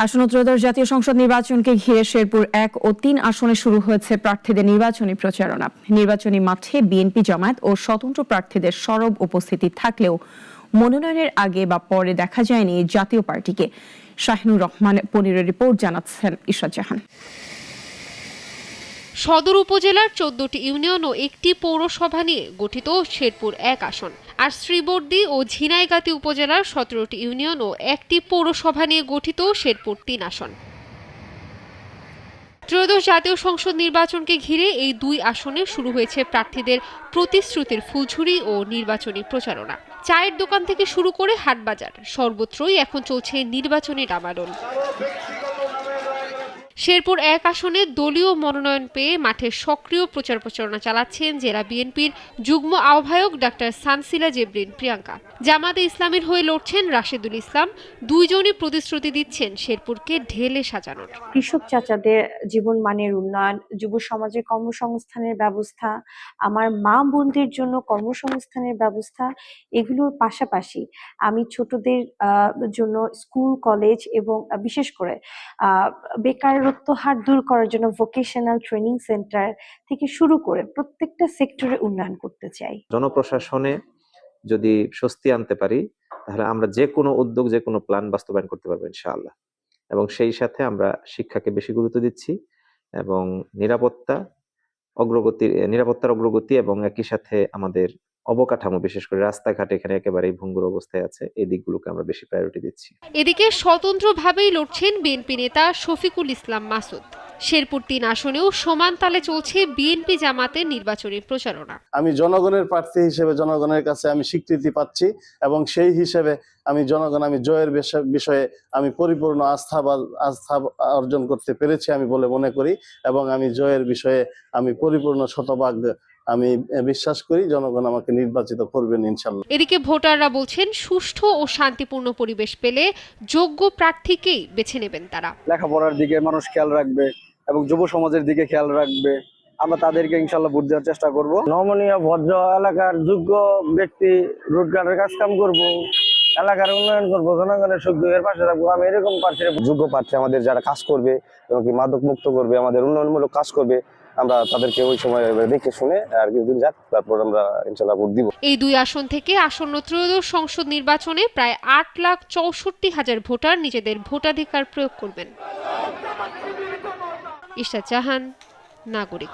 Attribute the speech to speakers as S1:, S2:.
S1: আসন্ন ত্রয়োদশ জাতীয় সংসদ নির্বাচনকে ঘিরে শেরপুর 1 ও 3 আসনে শুরু হয়েছে প্রার্থীদের নির্বাচনী প্রচারণা। নির্বাচনী মাঠে বিএনপি, জামায়াত ও স্বতন্ত্র প্রার্থীদের সরব উপস্থিতি থাকলেও মনোনয়নের আগে বা পরে দেখা যায়নি জাতীয় পার্টিকে। শাহিনুর রহমান পনিরের রিপোর্ট, জানাচ্ছেন ইশরাত জাহান।
S2: সদর উপজেলার 14টি ইউনিয়ন ও একটি পৌরসভা নিয়ে গঠিত শেরপুর 1 আসন, আর শ্রীবর্দী ও ঝিনাইগাতী উপজেলার 17টি ইউনিয়ন ও একটি পৌরসভা নিয়ে গঠিত শেরপুর 3 আসন। ত্রয়োদশ জাতীয় সংসদ নির্বাচনকে ঘিরে এই 2 আসনে শুরু হয়েছে প্রার্থীদের প্রতিশ্রুতির ফুলঝুরি ও নির্বাচনী প্রচারণা। চায়ের দোকান থেকে শুরু করে হাটবাজার সর্বত্রই এখন চলছে নির্বাচনী ডামাডোল। শেরপুর 1 আসনে দলীয় মনোনয়ন পেয়ে মাঠে সক্রিয় প্রচার প্রচারণা চালাচ্ছেন জেলা বিএনপির যুগ্ম আহ্বায়ক ডাক্তার সানসিলা জেবরিন প্রিয়াঙ্কা। জামাতে ইসলামীর হয়ে লড়ছেন রাশেদুল ইসলাম। দুইজনই প্রতিশ্রুতি দিচ্ছেন শেরপুরকে ঢেলে সাজানোর।
S3: কৃষক চাচাদের জীবন মানের উন্নয়ন, যুব সমাজের কর্মসংস্থানের ব্যবস্থা, আমার মা বোনদের জন্য কর্মসংস্থানের ব্যবস্থা, এগুলোর পাশাপাশি আমি ছোটদের জন্য স্কুল, কলেজ এবং বিশেষ করে বেকারত্ব হার দূর করার জন্য ভোকেশনাল ট্রেনিং সেন্টার থেকে শুরু করে প্রত্যেকটা সেক্টরে উন্নয়ন করতে চাই।
S4: জনপ্রশাসনে যদি স্বস্তি আনতে পারি, তাহলে আমরা যে কোনো উদ্যোগ, যে কোনো প্ল্যান বাস্তবায়ন করতে পারবো ইনশাআল্লাহ। এবং সেই সাথে আমরা শিক্ষাকে বেশি গুরুত্ব দিচ্ছি এবং নিরাপত্তার অগ্রগতি এবং একই সাথে আমাদের অবকাঠামো, বিশেষ করে রাস্তাঘাট এখানে একেবারেই ভঙ্গুর অবস্থায় আছে, এই দিকগুলোকে আমরা বেশি প্রায়োরিটি দিচ্ছি।
S2: এদিকে স্বতন্ত্রভাবেই লড়ছেন বিএনপি নেতা শফিকুল ইসলাম মাসুদ। শেরপুর 3 আসনেও সমান তালে চলছে বিএনপি জামাতের নির্বাচনী প্রচারণা।
S5: আমি জনগণের প্রার্থী হিসেবে জনগণের কাছে আমি স্বীকৃতি পাচ্ছি এবং সেই হিসেবে আমি জয়ের বিষয়ে আমি পরিপূর্ণ আস্থা অর্জন করতে পেরেছি আমি বলে মনে করি, এবং আমি জয়ের বিষয়ে আমি পরিপূর্ণ শতভাগ আমি বিশ্বাস করি জনগণ আমাকে নির্বাচিত করবেন ইনশাল্লাহ।
S2: এদিকে ভোটাররা বলছেন সুষ্ঠু ও শান্তিপূর্ণ পরিবেশ পেলে যোগ্য প্রার্থীকেই বেছে নেবেন তারা।
S6: লেখাপড়ার দিকে মানুষ খেয়াল রাখবে এবং যুব সমাজের দিকে খেয়াল রাখবে, আমরা তাদেরকে ইনশাল্লাহ ভোট দেওয়ার চেষ্টা করব।
S7: নমনীয় ভদ্র এলাকার যোগ্য ব্যক্তি, রোডঘাটের কাজ কাম করবো, এলাকার উন্নয়ন করবো, জনগণের সুখ দুঃখের পাশে থাকবো। আমি এরকম যোগ্য প্রার্থী আমাদের যারা কাজ করবে এবং কি মাদক মুক্ত করবে, আমাদের উন্নয়নমূলক কাজ করবে, আমরা তাদেরকে ওই সময় দেখে শুনে আর কিছুদিন যাক, তারপর আমরা ইনশাল্লাহ ভোট দিব।
S2: এই 2 আসন থেকে আসন্ন ত্রয়োদশ সংসদ নির্বাচনে প্রায় 8,64,000 ভোটার নিজেদের ভোটাধিকার প্রয়োগ করবেন। ইশরাত জাহান, নাগরিক।